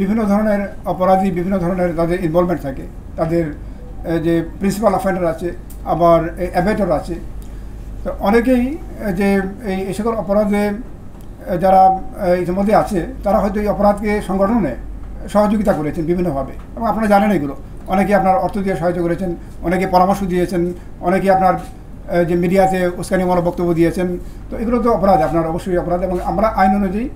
বিভিন্ন ধরনের অপরাধী বিভিন্ন ধরনের তাদের ইনভলভমেন্ট থাকে। তাদের যে প্রিন্সিপাল অফেন্ডার আছে, আবার অ্যাবেটর আছে। তো অনেকেই যে এই সকল অপরাধে যারা ইতিমধ্যে আছে তারা হয়তো এই অপরাধকে সংগঠনে সহযোগিতা করেছেন বিভিন্নভাবে, এবং আপনারা জানেন এগুলো। অনেকে আপনার অর্থ দিয়ে সাহায্য করেছেন, অনেকে পরামর্শ দিয়েছেন, অনেকে আপনার যে মিডিয়াতে উস্কানিমূলক বক্তব্য দিয়েছেন। তো এগুলো তো অপরাধ, আপনার অবশ্যই অপরাধ। এবং আমরা আইন অনুযায়ী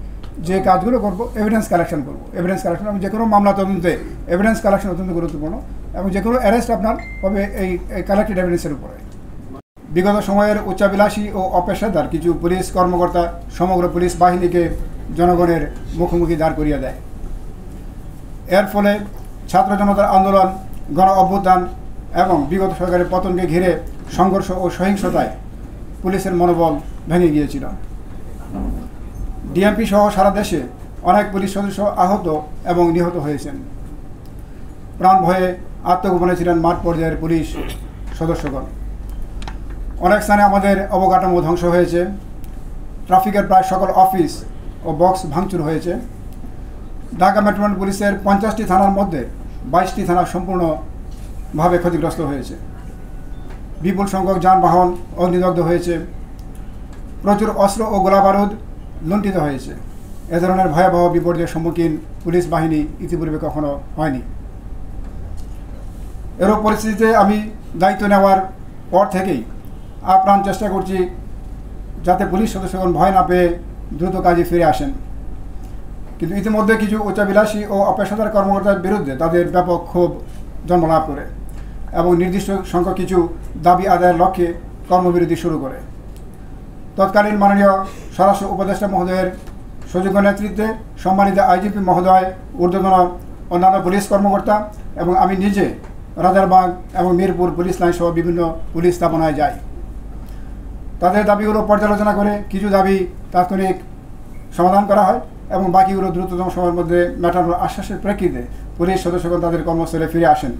যে কাজগুলো করবো, এভিডেন্স কালেকশন করবো। এভিডেন্স কালেকশন এবং যে কোনো মামলা তদন্তে এভিডেন্স কালেকশন অত্যন্ত গুরুত্বপূর্ণ, এবং যে কোনো অ্যারেস্ট আপনার হবে এই কালেক্টেড এভিডেন্সের উপরে। বিগত সময়ের উচ্চাভিলাষী ও অপেশাদার কিছু পুলিশ কর্মকর্তা সমগ্র পুলিশ বাহিনীকে জনগণের মুখোমুখি দাঁড় করিয়ে দেয়। এর ফলে ছাত্র জনতার আন্দোলন, গণ অভ্যুত্থান এবং বিগত সরকারের পতনকে ঘিরে সংঘর্ষ ও সহিংসতায় পুলিশের মনোবল ভেঙে গিয়েছিল। ডিএমপি সহ সারা দেশে অনেক পুলিশ সদস্য আহত এবং নিহত হয়েছেন। প্রাণ ভয়ে আত্মগোপনে ছিলেন মাঠ পর্যায়ের পুলিশ সদস্যগণ। অনেক স্থানে আমাদের অবকাঠামো ধ্বংস হয়েছে। ট্রাফিকের প্রায় সকল অফিস ও বক্স ভাঙচুর হয়েছে। ঢাকা মেট্রোপলিটন পুলিশের 50টি থানার মধ্যে 22টি থানা সম্পূর্ণভাবে ক্ষতিগ্রস্ত হয়েছে। বিপুল সংখ্যক যানবাহন অগ্নিদগ্ধ হয়েছে। প্রচুর অস্ত্র ও গোলাবারুদ লুণ্ঠিত হয়েছে। এ ধরনের ভয়াবহ বিপর্যয়ের সম্মুখীন পুলিশ বাহিনী ইতিপূর্বে কখনো হয়নি। এরও পরিস্থিতিতে আমি দায়িত্ব নেওয়ার পর থেকেই আপ্রাণ চেষ্টা করছি যাতে পুলিশ সদস্যগণ ভয় না পেয়ে দ্রুত কাজে ফিরে আসেন। কিন্তু ইতিমধ্যে কিছু উচ্চাভিলাষী ও অপেশাদার কর্মকর্তার বিরুদ্ধে তাদের ব্যাপক ক্ষোভ জন্মলাভ করে এবং নির্দিষ্ট সংখ্যক কিছু দাবি আদায়ের লক্ষ্যে কর্মবিরতি শুরু করে। তৎকালীন মাননীয় স্বরাষ্ট্র উপদেষ্টা মহোদয়ের সুযোগ্য নেতৃত্বে সম্মানিত আইজিপি মহোদয়, ঊর্ধ্বতন অন্যান্য পুলিশ কর্মকর্তা এবং আমি নিজে রাজারবাগ এবং মিরপুর পুলিশ লাইন সহ বিভিন্ন পুলিশ স্থাপনায় যাই। তাদের দাবিগুলো পর্যালোচনা করে কিছু দাবি তাৎক্ষণিক সমাধান করা হয় এবং বাকিগুলো দ্রুততম সময়ের মধ্যে মেটানোর আশ্বাসের প্রেক্ষিতে পুলিশ সদস্যগণ তাদের কর্মস্থলে ফিরে আসেন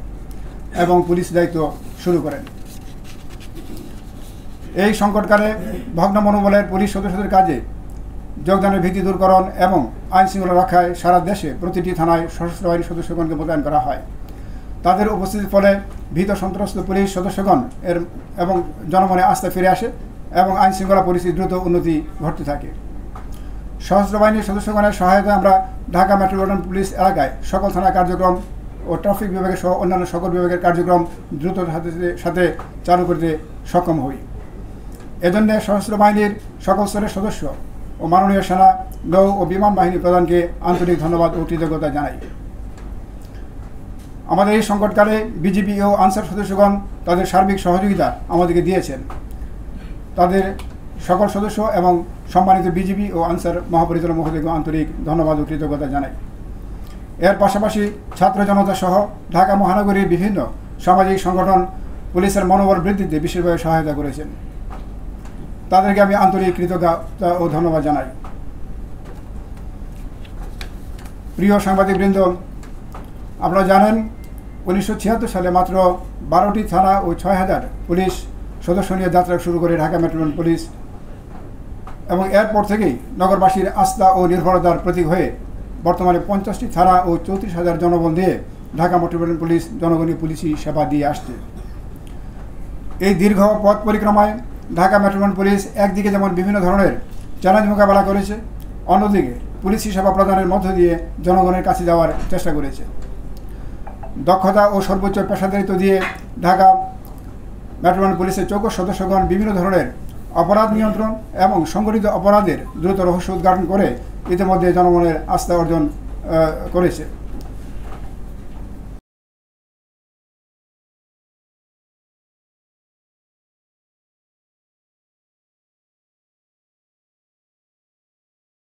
এবং পুলিশ দায়িত্ব শুরু করেন। এই সংকটকালে ভগ্ন মনোবলের পুলিশ সদস্যদের কাজে যোগদানের ভীতি দূরকরণ এবং আইন শৃঙ্খলা রক্ষায় সারা দেশে প্রতিটি থানায় সশস্ত্র বাহিনীর সদস্যগণকে মোতায়েন করা হয়। তাদের উপস্থিতির ফলে ভীত সন্ত্রস্ত পুলিশ সদস্যগণ এবং জনমনে আস্থা ফিরে আসে এবং আইন শৃঙ্খলা পরিস্থিতি দ্রুত উন্নতি ঘটতে থাকে। সশস্ত্র বাহিনীর সদস্যগণের সহায়তায় আমরা ঢাকা মেট্রোপলিটন পুলিশ এলাকায় সকল থানা কার্যক্রম ও ট্রাফিক বিভাগের সহ অন্যান্য সকল বিভাগের কার্যক্রম দ্রুত সাথে চালু করতে সক্ষম হই। এজন্য সশস্ত্র বাহিনীর সকল স্তরের সদস্য ও মাননীয় সেনা, নৌ ও বিমান বাহিনী প্রধানকে আন্তরিক ধন্যবাদ ও কৃতজ্ঞতা জানাই। আমাদের এই সংকটকালে বিজিবি ও আনসার সদস্যগণ তাদের সার্বিক সহযোগিতা আমাদেরকে দিয়েছেন। তাদের সকল সদস্য এবং সম্মানিত বিজিবি ও আনসার মহাপরিচালক মহোদয়কে আন্তরিক ধন্যবাদ ও কৃতজ্ঞতা জানাই। এর পাশাপাশি ছাত্র জনতা সহ ঢাকা মহানগরীর বিভিন্ন সামাজিক সংগঠন পুলিশের মনোবল বৃদ্ধিতে বিশেষভাবে সহায়তা করেছেন। তাদেরকে আমি আন্তরিক কৃতজ্ঞতা ও ধন্যবাদ জানাই। প্রিয় সাংবাদিকবৃন্দ, আপনারা জানেন 1976 সালে মাত্র 12টি থানা ও 6000 পুলিশ সদস্য নিয়ে যাত্রা শুরু করে ঢাকা মেট্রোপলিটন পুলিশ, এবং এরপর থেকেই নগরবাসীর আস্থা ও নির্ভরতার প্রতীক হয়ে বর্তমানে 50টি থানা ও 34,000 জনবল দিয়ে ঢাকা মেট্রোপলিটন পুলিশ জনগণের পুলিশি সেবা দিয়ে আসছে। এই দীর্ঘ পথ পরিক্রমায় ঢাকা মেট্রোপলিটন পুলিশ একদিকে যেমন বিভিন্ন ধরনের চ্যালেঞ্জ মোকাবেলা করেছে, অন্যদিকে পুলিশি সেবা প্রদানের মধ্য দিয়ে জনগণের কাছে যাওয়ার চেষ্টা করেছে। দক্ষতা ও সর্বোচ্চ পেশাদারিত্ব দিয়ে ঢাকা মেট্রোপলিটন পুলিশের চৌকস সদস্যগণ বিভিন্ন ধরনের অপরাধ নিয়ন্ত্রণ এবং সংগঠিত অপরাধের দ্রুত রহস্য উদ্ঘাটন করে ইতিমধ্যে জনগণের আস্থা অর্জন করেছে।